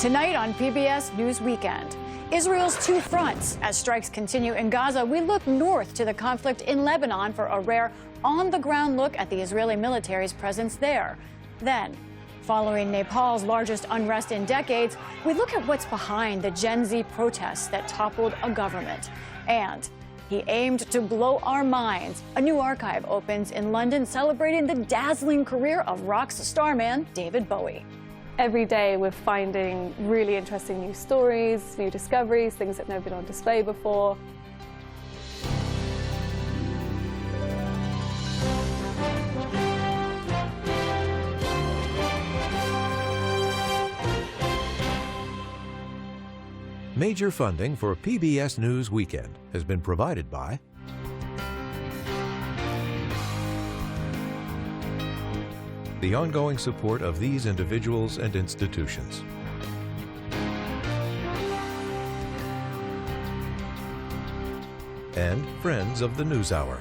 Tonight on PBS News Weekend, Israel's two fronts. As strikes continue in Gaza, we look north to the conflict in Lebanon for a rare on-the-ground look at the Israeli military's presence there. Then, following Nepal's largest unrest in decades, we look at what's behind the Gen Z protests that toppled a government. And he aimed to blow our minds. A new archive opens in London celebrating the dazzling career of rock's starman David Bowie. Every day we're finding really interesting new stories, new discoveries, things that have never been on display before. Major funding for PBS News Weekend has been provided by the ongoing support of these individuals and institutions. And friends of the NewsHour.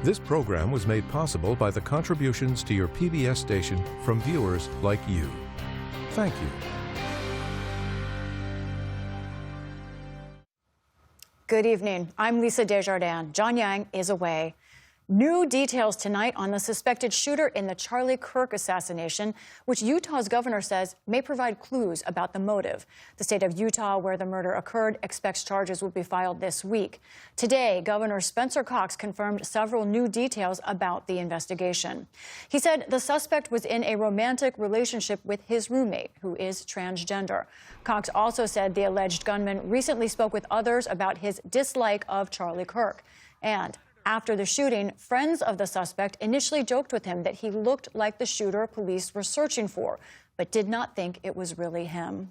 This program was made possible by the contributions to your PBS station from viewers like you. Thank you. Good evening. I'm Lisa Desjardins. John Yang is away. New details tonight on the suspected shooter in the Charlie Kirk assassination, which Utah's governor says may provide clues about the motive. The state of Utah, where the murder occurred, expects charges will be filed this week. Today, Governor Spencer Cox confirmed several new details about the investigation. He said the suspect was in a romantic relationship with his roommate, who is transgender. Cox also said the alleged gunman recently spoke with others about his dislike of Charlie Kirk. And after the shooting, friends of the suspect initially joked with him that he looked like the shooter police were searching for, but did not think it was really him.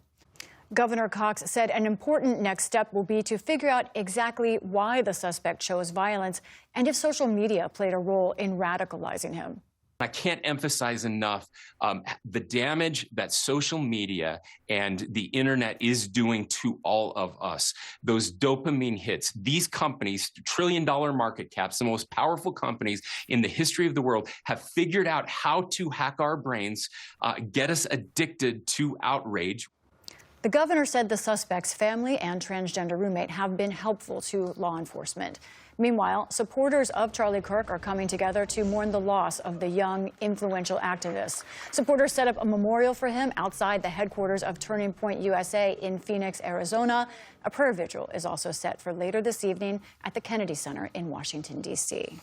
Governor Cox said an important next step will be to figure out exactly why the suspect chose violence and if social media played a role in radicalizing him. I can't emphasize enough the damage that social media and the internet is doing to all of us. Those dopamine hits, these companies, trillion-dollar market caps, the most powerful companies in the history of the world, have figured out how to hack our brains, get us addicted to outrage. The governor said the suspect's family and transgender roommate have been helpful to law enforcement. Meanwhile, supporters of Charlie Kirk are coming together to mourn the loss of the young, influential activist. Supporters set up a memorial for him outside the headquarters of Turning Point USA in Phoenix, Arizona. A prayer vigil is also set for later this evening at the Kennedy Center in Washington, D.C.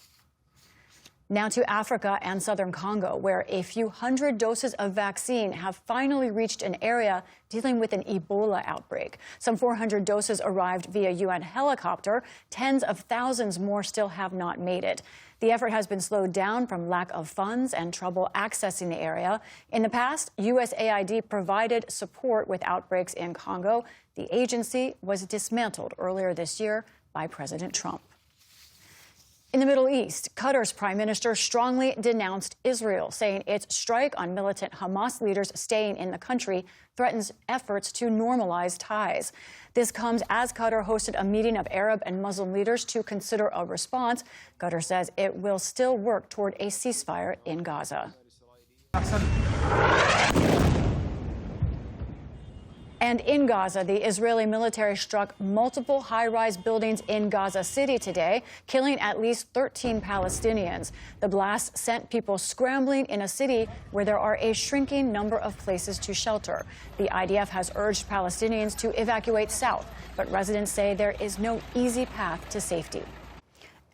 Now to Africa and southern Congo, where a few hundred doses of vaccine have finally reached an area dealing with an Ebola outbreak. Some 400 doses arrived via UN helicopter. Tens of thousands more still have not made it. The effort has been slowed down from lack of funds and trouble accessing the area. In the past, USAID provided support with outbreaks in Congo. The agency was dismantled earlier this year by President Trump. In the Middle East, Qatar's prime minister strongly denounced Israel, saying its strike on militant Hamas leaders staying in the country threatens efforts to normalize ties. This comes as Qatar hosted a meeting of Arab and Muslim leaders to consider a response. Qatar says it will still work toward a ceasefire in Gaza. And in Gaza, the Israeli military struck multiple high-rise buildings in Gaza City today, killing at least 13 Palestinians. The blast sent people scrambling in a city where there are a shrinking number of places to shelter. The IDF has urged Palestinians to evacuate south, but residents say there is no easy path to safety.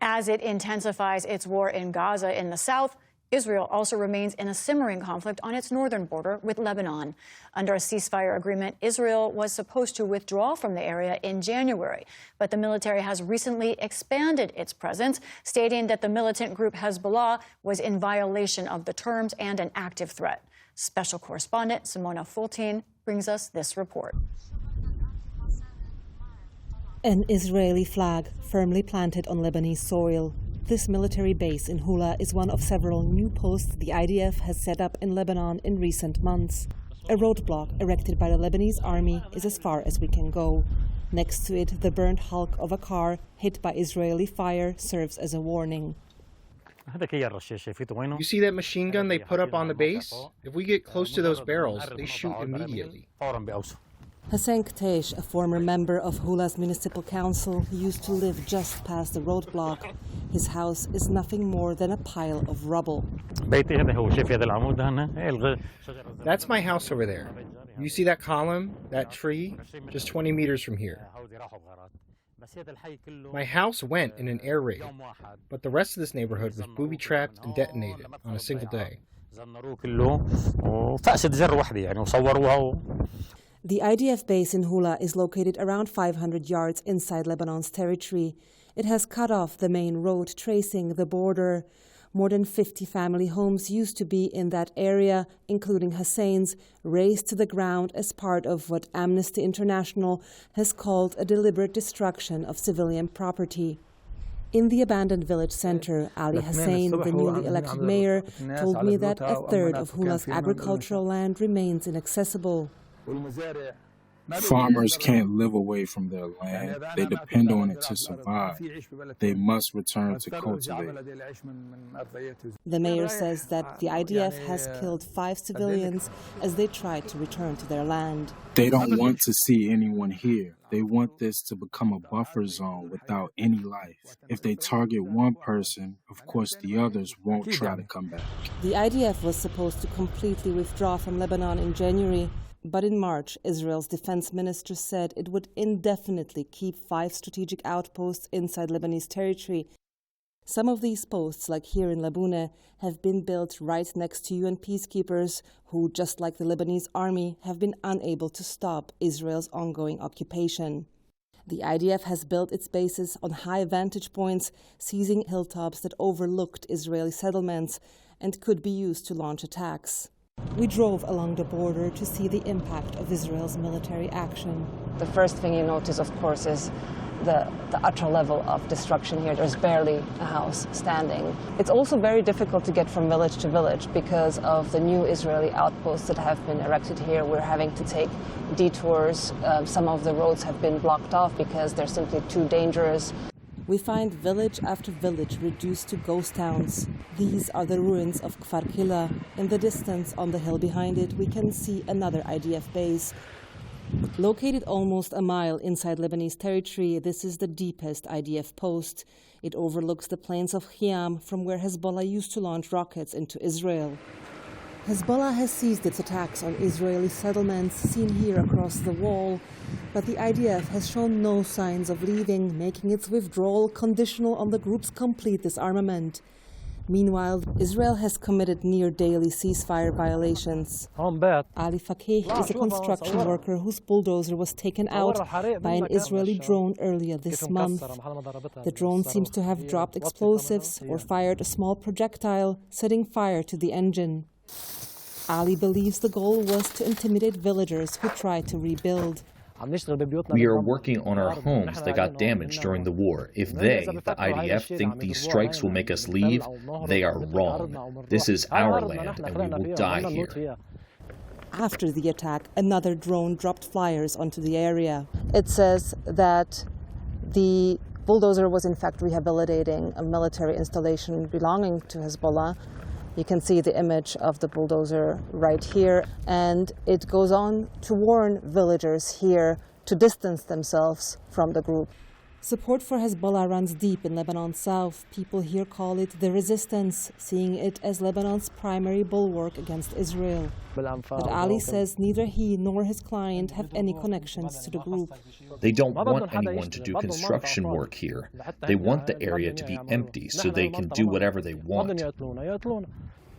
As it intensifies its war in Gaza in the south, Israel also remains in a simmering conflict on its northern border with Lebanon. Under a ceasefire agreement, Israel was supposed to withdraw from the area in January, but the military has recently expanded its presence, stating that the militant group Hezbollah was in violation of the terms and an active threat. Special correspondent Simona Fultin brings us this report. An Israeli flag firmly planted on Lebanese soil. This military base in Hula is one of several new posts the IDF has set up in Lebanon in recent months. A roadblock erected by the Lebanese army is as far as we can go. Next to it, the burnt hulk of a car hit by Israeli fire serves as a warning. You see that machine gun they put up on the base? If we get close to those barrels, they shoot immediately. Hassan Ktesh, a former member of Hula's municipal council, used to live just past the roadblock. His house is nothing more than a pile of rubble. That's my house over there. You see that column, that tree, just 20 meters from here. My house went in an air raid, but the rest of this neighborhood was booby-trapped and detonated on a single day. The IDF base in Hula is located around 500 yards inside Lebanon's territory. It has cut off the main road tracing the border. More than 50 family homes used to be in that area, including Hassan's, razed to the ground as part of what Amnesty International has called a deliberate destruction of civilian property. In the abandoned village center, Ali Hassan, the newly elected mayor, told me that a third of Hula's agricultural land remains inaccessible. Farmers can't live away from their land. They depend on it to survive. They must return to cultivate. The mayor says that the IDF has killed 5 civilians as they tried to return to their land. They don't want to see anyone here. They want this to become a buffer zone without any life. If they target one person, of course the others won't try to come back. The IDF was supposed to completely withdraw from Lebanon in January. But in March, Israel's defense minister said it would indefinitely keep 5 strategic outposts inside Lebanese territory. Some of these posts, like here in Labuna, have been built right next to UN peacekeepers who, just like the Lebanese army, have been unable to stop Israel's ongoing occupation. The IDF has built its bases on high vantage points, seizing hilltops that overlooked Israeli settlements and could be used to launch attacks. We drove along the border to see the impact of Israel's military action. The first thing you notice, of course, is the utter level of destruction here. There's barely a house standing. It's also very difficult to get from village to village because of the new Israeli outposts that have been erected here. We're having to take detours. Some of the roads have been blocked off because they're simply too dangerous. We find village after village reduced to ghost towns. These are the ruins of Kfar Kila. In the distance, on the hill behind it, we can see another IDF base. Located almost a mile inside Lebanese territory, this is the deepest IDF post. It overlooks the plains of Khiam, from where Hezbollah used to launch rockets into Israel. Hezbollah has ceased its attacks on Israeli settlements, seen here across the wall, but the IDF has shown no signs of leaving, making its withdrawal conditional on the group's complete disarmament. Meanwhile, Israel has committed near-daily ceasefire violations. Ali Fakih is a construction worker whose bulldozer was taken out by an Israeli drone earlier this month. The drone seems to have dropped explosives or fired a small projectile, setting fire to the engine. Ali believes the goal was to intimidate villagers who tried to rebuild. We are working on our homes that got damaged during the war. If they, the IDF, think these strikes will make us leave, they are wrong. This is our land, and we will die here. After the attack, another drone dropped flyers onto the area. It says that the bulldozer was in fact rehabilitating a military installation belonging to Hezbollah. You can see the image of the bulldozer right here, and it goes on to warn villagers here to distance themselves from the group. Support for Hezbollah runs deep in Lebanon's south. People here call it the resistance, seeing it as Lebanon's primary bulwark against Israel. But Ali says neither he nor his client have any connections to the group. They don't want anyone to do construction work here. They want the area to be empty so they can do whatever they want.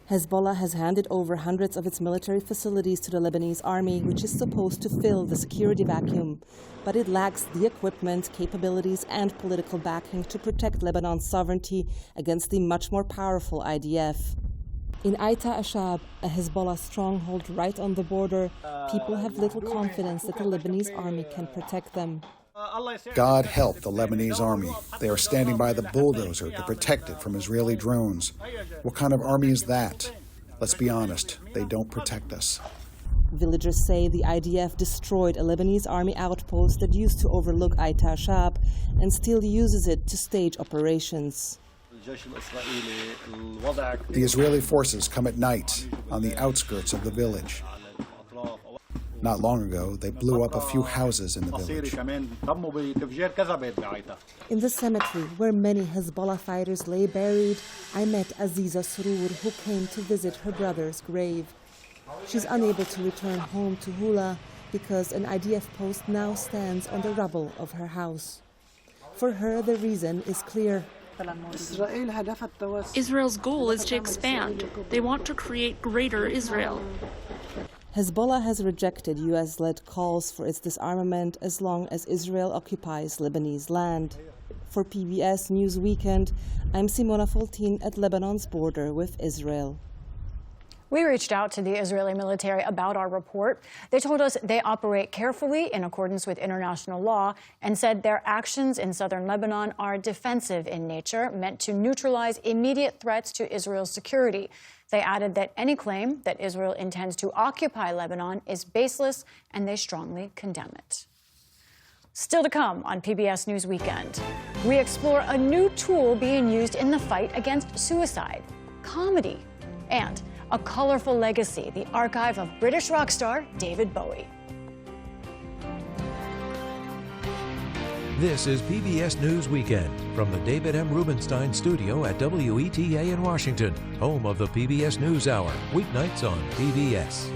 Hezbollah has handed over hundreds of its military facilities to the Lebanese army, which is supposed to fill the security vacuum. But it lacks the equipment, capabilities, and political backing to protect Lebanon's sovereignty against the much more powerful IDF. In Aita Ashab, a Hezbollah stronghold right on the border, people have little confidence that the Lebanese army can protect them. God help the Lebanese army. They are standing by the bulldozer to protect it from Israeli drones. What kind of army is that? Let's be honest, they don't protect us. Villagers say the IDF destroyed a Lebanese army outpost that used to overlook Aita Shab and still uses it to stage operations. The Israeli forces come at night on the outskirts of the village. Not long ago, they blew up a few houses in the village. In the cemetery where many Hezbollah fighters lay buried, I met Aziza Surur, who came to visit her brother's grave. She's unable to return home to Hula because an IDF post now stands on the rubble of her house. For her, the reason is clear. Israel's goal is to expand. They want to create greater Israel. Hezbollah has rejected U.S.-led calls for its disarmament as long as Israel occupies Lebanese land. For PBS News Weekend, I'm Simona Foltin at Lebanon's border with Israel. We reached out to the Israeli military about our report. They told us they operate carefully in accordance with international law and said their actions in southern Lebanon are defensive in nature, meant to neutralize immediate threats to Israel's security. They added that any claim that Israel intends to occupy Lebanon is baseless, and they strongly condemn it. Still to come on PBS News Weekend, we explore a new tool being used in the fight against suicide, comedy, and a colorful legacy, the archive of British rock star David Bowie. This is PBS News Weekend from the David M. Rubenstein studio at WETA in Washington, home of the PBS News Hour, weeknights on PBS.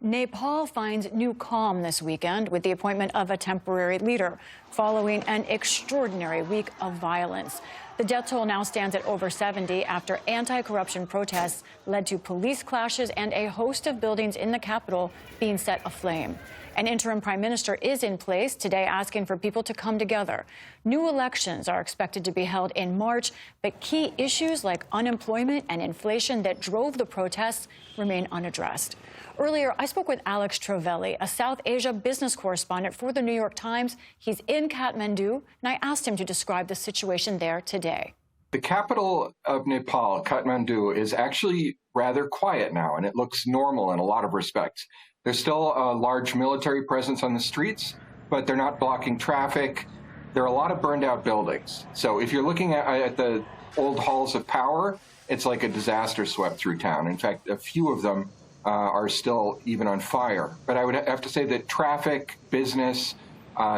Nepal finds new calm this weekend with the appointment of a temporary leader following an extraordinary week of violence. The death toll now stands at over 70 after anti-corruption protests led to police clashes and a host of buildings in the capital being set aflame. An interim prime minister is in place today, asking for people to come together. New elections are expected to be held in March, but key issues like unemployment and inflation that drove the protests remain unaddressed. Earlier, I spoke with Alex Trovelli, a South Asia business correspondent for the New York Times. He's in Kathmandu, and I asked him to describe the situation there today. The capital of Nepal, Kathmandu, is actually rather quiet now, and it looks normal in a lot of respects. There's still a large military presence on the streets, but they're not blocking traffic. There are a lot of burned out buildings. So if you're looking at the old halls of power, it's like a disaster swept through town. In fact, a few of them are still even on fire. But I would have to say that traffic, business,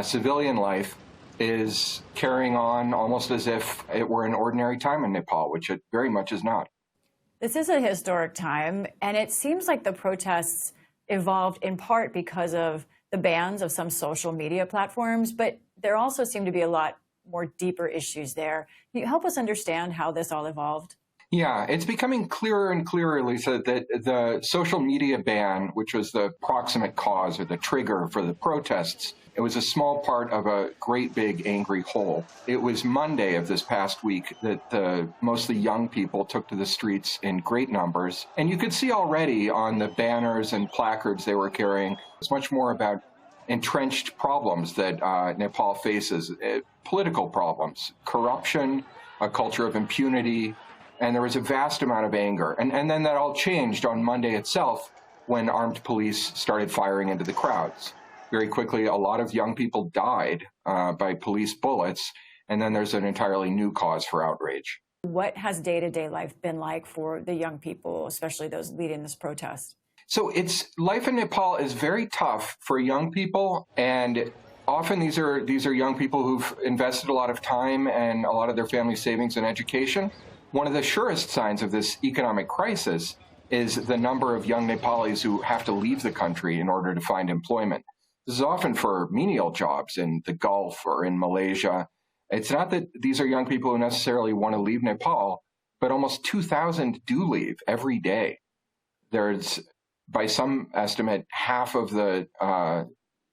civilian life is carrying on almost as if it were an ordinary time in Nepal, which it very much is not. This is a historic time, and it seems like the protests evolved in part because of the bans of some social media platforms, but there also seem to be a lot more deeper issues there. Can you help us understand how this all evolved? Yeah, it's becoming clearer and clearer, Lisa, that the social media ban, which was the proximate cause or the trigger for the protests, it was a small part of a great big angry whole. It was Monday of this past week that the mostly young people took to the streets in great numbers. And you could see already on the banners and placards they were carrying, it's much more about entrenched problems that Nepal faces, political problems, corruption, a culture of impunity, and there was a vast amount of anger. And then that all changed on Monday itself when armed police started firing into the crowds. Very quickly, a lot of young people died by police bullets, and then there's an entirely new cause for outrage. What has day-to-day life been like for the young people, especially those leading this protest? So life in Nepal is very tough for young people, and often these are young people who've invested a lot of time and a lot of their family savings in education. One of the surest signs of this economic crisis is the number of young Nepalis who have to leave the country in order to find employment. This is often for menial jobs in the Gulf or in Malaysia. It's not that these are young people who necessarily want to leave Nepal, but almost 2,000 do leave every day. There's, by some estimate, half of the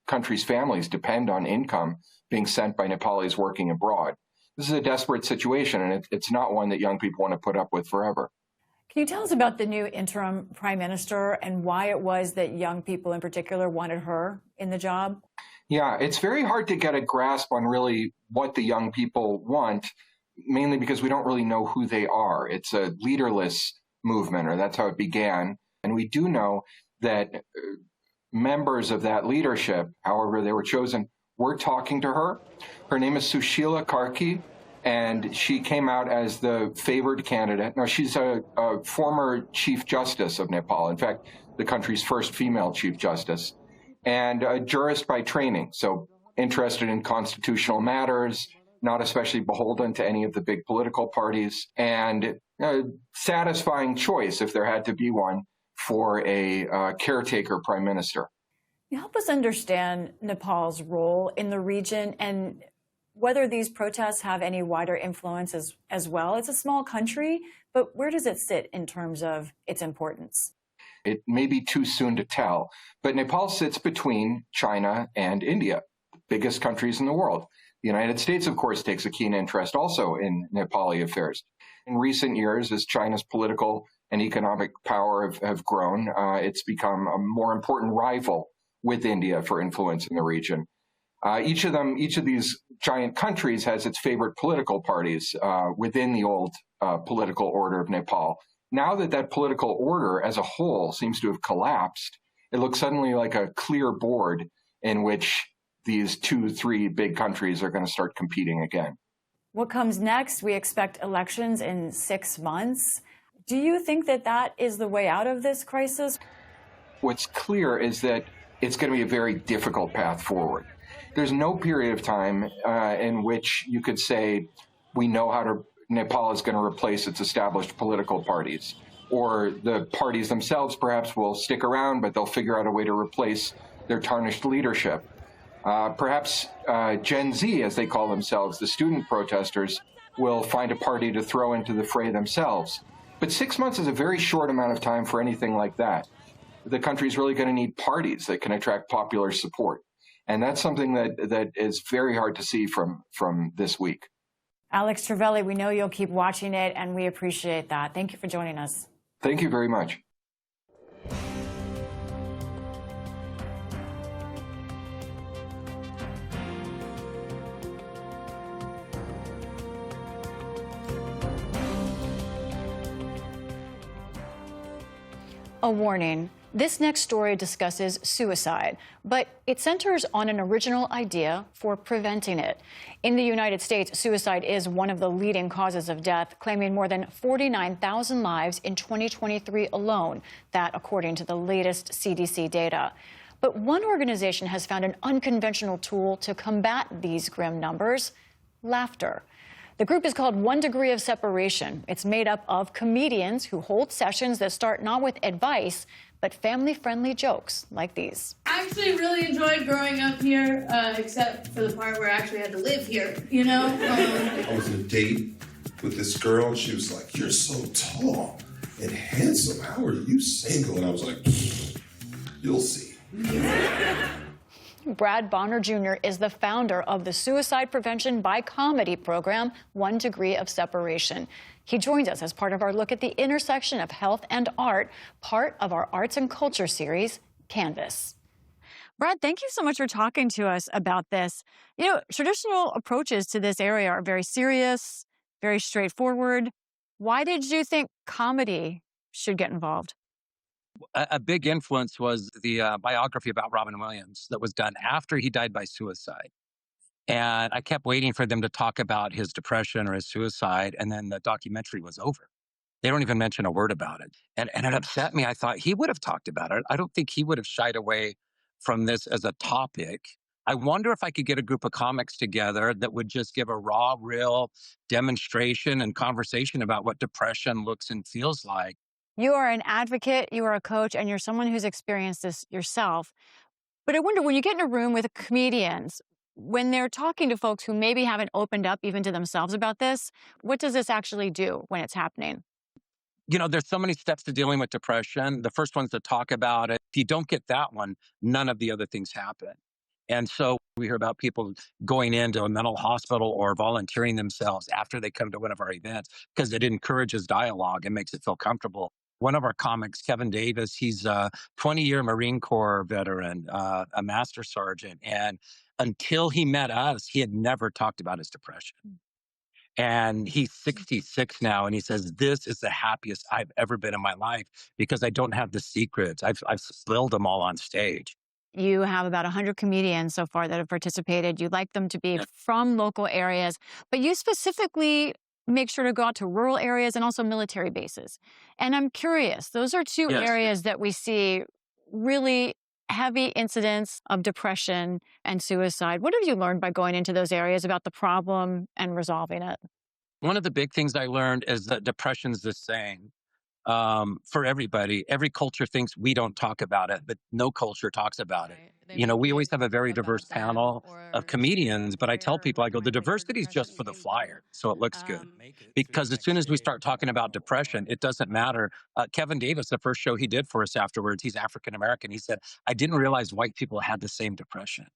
country's families depend on income being sent by Nepalis working abroad. This is a desperate situation, and it's not one that young people want to put up with forever. Can you tell us about the new interim prime minister and why it was that young people in particular wanted her in the job? Yeah, it's very hard to get a grasp on really what the young people want, mainly because we don't really know who they are. It's a leaderless movement, or that's how it began. And we do know that members of that leadership, however they were chosen, were talking to her. Her name is Sushila Karki, and she came out as the favored candidate. Now, she's a former Chief Justice of Nepal, in fact, the country's first female Chief Justice, and a jurist by training, so interested in constitutional matters, not especially beholden to any of the big political parties, and a satisfying choice, if there had to be one, for a caretaker prime minister. Can you help us understand Nepal's role in the region and whether these protests have any wider influence as well? It's a small country, but where does it sit in terms of its importance? It may be too soon to tell, but Nepal sits between China and India, the biggest countries in the world. The United States, of course, takes a keen interest also in Nepali affairs. In recent years, as China's political and economic power have grown, it's become a more important rival with India for influence in the region. Each of these giant countries has its favorite political parties within the old political order of Nepal. Now that that political order as a whole seems to have collapsed, it looks suddenly like a clear board in which these 2-3 big countries are going to start competing again. What comes next? We expect elections in 6 months. Do you think that that is the way out of this crisis? What's clear is that it's going to be a very difficult path forward. There's no period of time in which you could say, we know how Nepal is going to replace its established political parties, or the parties themselves perhaps will stick around, but they'll figure out a way to replace their tarnished leadership. Perhaps Gen Z, as they call themselves, the student protesters, will find a party to throw into the fray themselves. But 6 months is a very short amount of time for anything like that. The country's really going to need parties that can attract popular support. And that's something that is very hard to see from this week. Alex Travelli, we know you'll keep watching it, and we appreciate that. Thank you for joining us. Thank you very much. A warning. This next story discusses suicide, but it centers on an original idea for preventing it. In the United States, suicide is one of the leading causes of death, claiming more than 49,000 lives in 2023 alone, that according to the latest CDC data. But one organization has found an unconventional tool to combat these grim numbers: laughter. The group is called 1 Degree of Separation. It's made up of comedians who hold sessions that start not with advice, but family-friendly jokes like these. I actually really enjoyed growing up here, except for the part where I actually had to live here, you know? I was on a date with this girl, and she was like, "You're so tall and handsome. How are you single?" And I was like, "You'll see." Brad Bonner Jr. is the founder of the suicide prevention by comedy program, 1 Degree of Separation. He joins us as part of our look at the intersection of health and art, part of our arts and culture series, Canvas. Brad, thank you so much for talking to us about this. You know, traditional approaches to this area are very serious, very straightforward. Why did you think comedy should get involved? A big influence was the biography about Robin Williams that was done after he died by suicide. And I kept waiting for them to talk about his depression or his suicide, and then the documentary was over. They don't even mention a word about it. And it upset me. I thought he would have talked about it. I don't think he would have shied away from this as a topic. I wonder if I could get a group of comics together that would just give a raw, real demonstration and conversation about what depression looks and feels like. You are an advocate, you are a coach, and you're someone who's experienced this yourself. But I wonder, when you get in a room with comedians, when they're talking to folks who maybe haven't opened up even to themselves about this, what does this actually do when it's happening? You know, there's so many steps to dealing with depression. The first one's to talk about it. If you don't get that one, none of the other things happen. And so we hear about people going into a mental hospital or volunteering themselves after they come to one of our events because it encourages dialogue and makes it feel comfortable. One of our comics, Kevin Davis, he's a 20-year Marine Corps veteran, a master sergeant. And until he met us, he had never talked about his depression. And he's 66 now, and he says, "This is the happiest I've ever been in my life because I don't have the secrets. I've spilled them all on stage." You have about 100 comedians so far that have participated. You'd like them to be from local areas, but you specifically make sure to go out to rural areas and also military bases. And I'm curious, those are two areas that we see really heavy incidents of depression and suicide. What have you learned by going into those areas about the problem and resolving it? One of the big things I learned is that depression's the same for everybody. Every culture thinks we don't talk about it, but no culture talks about it. You know, we always have a very diverse panel of comedians, but I tell people, I go, the diversity is just for the flyer, so it looks good. Because as soon as we start talking about depression, it doesn't matter. Kevin Davis, the first show he did for us afterwards, he's African-American. He said, "I didn't realize white people had the same depression."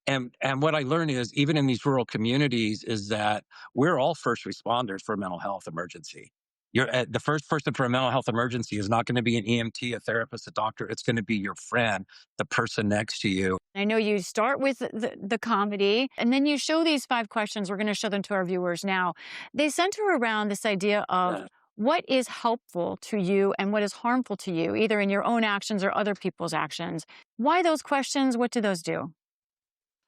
And what I learned is, even in these rural communities, is that we're all first responders for a mental health emergency. The first person for a mental health emergency is not going to be an EMT, a therapist, a doctor. It's going to be your friend, the person next to you. I know you start with the comedy, and then you show these 5 questions. We're going to show them to our viewers now. They center around this idea of what is helpful to you and what is harmful to you, either in your own actions or other people's actions. Why those questions? What do those do?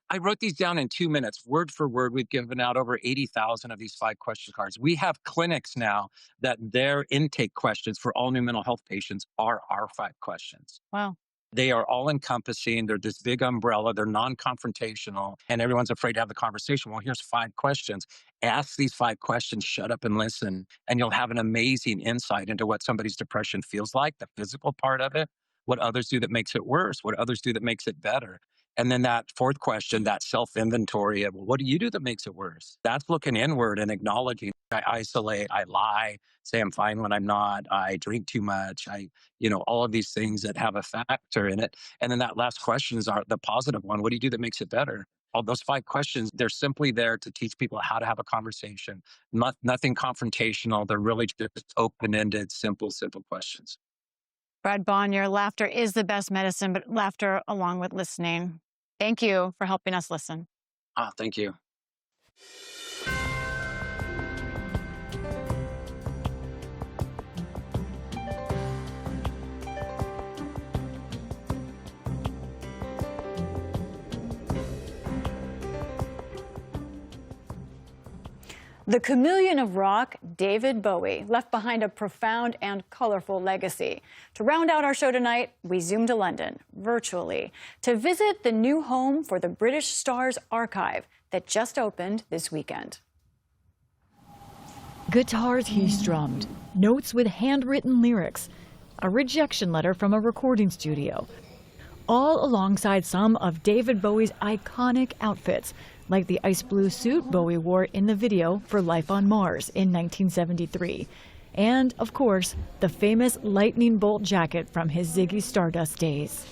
I wrote these down in 2 minutes, word for word. We've given out over 80,000 of these 5 question cards. We have clinics now that their intake questions for all new mental health patients are our 5 questions. Wow. They are all encompassing. They're this big umbrella. They're non-confrontational, and everyone's afraid to have the conversation. Well, here's 5 questions. Ask these 5 questions, shut up and listen, and you'll have an amazing insight into what somebody's depression feels like, the physical part of it, what others do that makes it worse, what others do that makes it better. And then that 4th question, that self-inventory of, well, what do you do that makes it worse? That's looking inward and acknowledging. I isolate, I lie, say I'm fine when I'm not, I drink too much, all of these things that have a factor in it. And then that last question is the positive one. What do you do that makes it better? All those 5 questions, they're simply there to teach people how to have a conversation. Nothing confrontational. They're really just open-ended, simple questions. Brad Bonnier, laughter is the best medicine, but laughter along with listening. Thank you for helping us listen. Thank you. The chameleon of rock, David Bowie, left behind a profound and colorful legacy. To round out our show tonight, we zoom to London, virtually, to visit the new home for the British Stars Archive that just opened this weekend. Guitars he strummed, notes with handwritten lyrics, a rejection letter from a recording studio, all alongside some of David Bowie's iconic outfits, like the ice blue suit Bowie wore in the video for Life on Mars in 1973. And, of course, the famous lightning bolt jacket from his Ziggy Stardust days.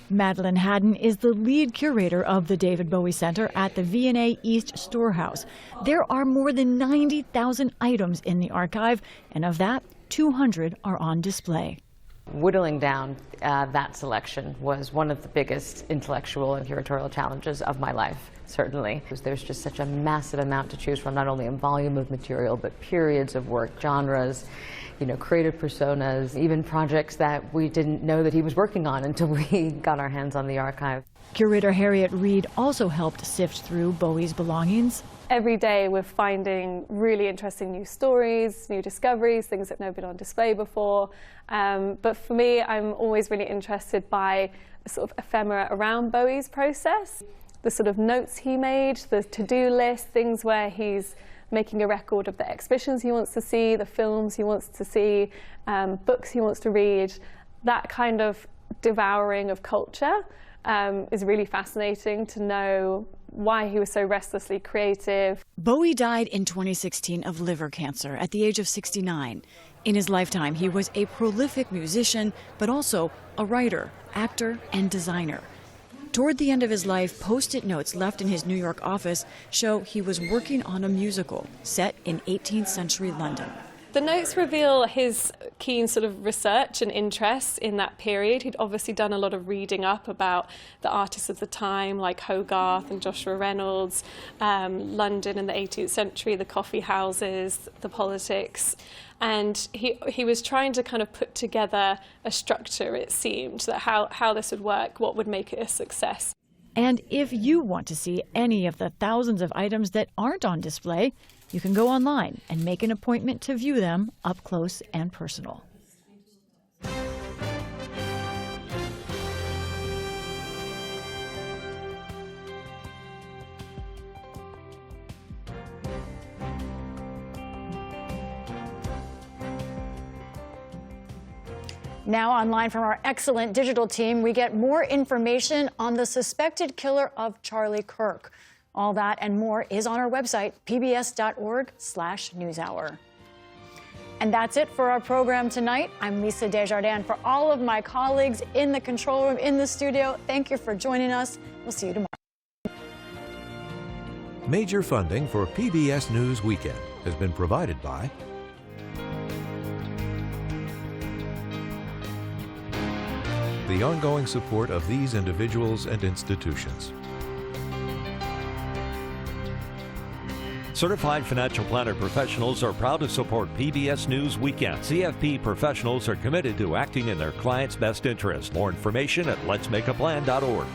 Madeline Haddon is the lead curator of the David Bowie Center at the V&A East Storehouse. There are more than 90,000 items in the archive, and of that, 200 are on display. Whittling down that selection was one of the biggest intellectual and curatorial challenges of my life, certainly. There's just such a massive amount to choose from, not only in volume of material, but periods of work, genres, creative personas, even projects that we didn't know that he was working on until we got our hands on the archive. Curator Harriet Reed also helped sift through Bowie's belongings. Every day we're finding really interesting new stories, new discoveries, things that have never been on display before. But for me, I'm always really interested by the sort of ephemera around Bowie's process, the sort of notes he made, the to-do list, things where he's making a record of the exhibitions he wants to see, the films he wants to see, books he wants to read. That kind of devouring of culture is really fascinating to know why he was so restlessly creative. Bowie died in 2016 of liver cancer at the age of 69. In his lifetime, he was a prolific musician, but also a writer, actor, and designer. Toward the end of his life, Post-it notes left in his New York office show he was working on a musical set in 18th century London. The notes reveal his keen sort of research and interest in that period. He'd obviously done a lot of reading up about the artists of the time, like Hogarth and Joshua Reynolds, London in the 18th century, the coffee houses, the politics. And he was trying to kind of put together a structure, it seemed, that how this would work, what would make it a success. And if you want to see any of the thousands of items that aren't on display, you can go online and make an appointment to view them up close and personal. Now online from our excellent digital team, we get more information on the suspected killer of Charlie Kirk. All that and more is on our website, pbs.org/newshour. And that's it for our program tonight. I'm Lisa Desjardins. For all of my colleagues in the control room, in the studio, thank you for joining us. We'll see you tomorrow. Major funding for PBS News Weekend has been provided by the ongoing support of these individuals and institutions. Certified financial planner professionals are proud to support PBS News Weekend. CFP professionals are committed to acting in their clients' best interest. More information at letsmakeaplan.org.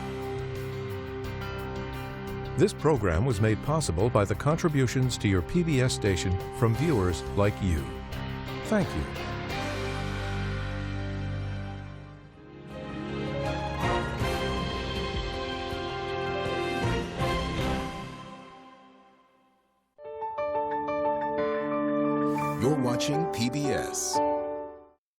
This program was made possible by the contributions to your PBS station from viewers like you. Thank you. You're watching PBS.